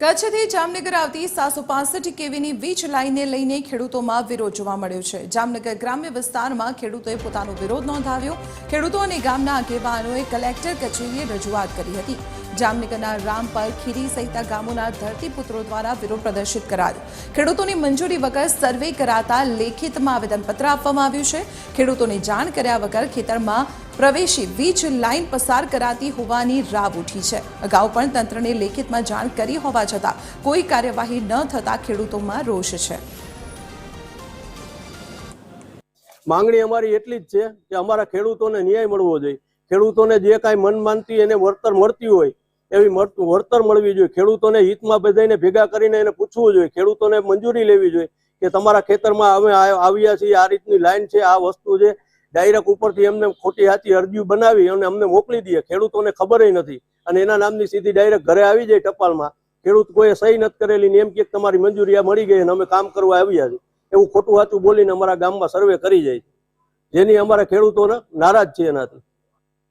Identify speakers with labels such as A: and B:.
A: કચ્છથી જામનગર આવતી 765 કેવીની વીજ લાઇનને લઈને ખેડૂતોમાં વિરોધ જોવા મળ્યો છે। જામનગર ગ્રામ્ય વિસ્તારમાં ખેડૂતોએ પોતાનો વિરોધ નોંધાવ્યો। ખેડૂતો અને ગામના આગેવાનોએ કલેક્ટર કચેરીએ રજૂઆત કરી હતી। જામનગરના રામપર, ખીરી સહિત ગામોના ધરતીપુત્રો દ્વારા વિરોધ પ્રદર્શિત કરાયો। ખેડૂતોની મંજૂરી વગર સર્વે કરાતા લેખિતમાં આવેદનપત્ર આપવામાં આવ્યું છે। ખેડૂતોને જાણ કર્યા વગર ખેતરમાં પ્રવેશી વીજ લાઇન પસાર કરાતી હોવાની રાવ ઉઠી છે। અગાઉ પણ તંત્રને લેખિતમાં જાણ કરી હોવા છતાં કોઈ કાર્યવાહી ન થતા ખેડૂતોમાં રોષ છે।
B: માંગણી અમારી એટલી જ છે કે અમારા ખેડૂતોને ન્યાય મળવો જોઈએ। ખેડૂતોને જે કાંઈ મનમાનતી એને વળતર મળતી હોય એવી વળતર મળવી જોઈએ। ખેડૂતોને હિતમાં બધાને ભેગા કરીને એને પૂછવું જોઈએ। ખેડૂતોને મંજૂરી લેવી જોઈએ કે તમારા ખેતરમાં અમે આવ્યા છીએ, આ રીતની લાઈન છે, આ વસ્તુ છે। ડાયરેક્ટ ઉપરથી એમને ખોટી હાથી અરજી બનાવી અને અમને મોકલી દઈએ। ખેડૂતોને ખબર નથી અને એના નામની સીધી ડાયરેક્ટ ઘરે આવી જાય ટપાલમાં। ખેડૂત કોઈ સહી નથી કરેલી ને એમ કે તમારી મંજૂરી મળી ગઈ અને અમે કામ કરવા આવ્યા છીએ એવું ખોટું હાથું બોલીને અમારા ગામમાં સર્વે કરી જાય છે, જેની અમારા ખેડૂતોને નારાજ છે એનાથી।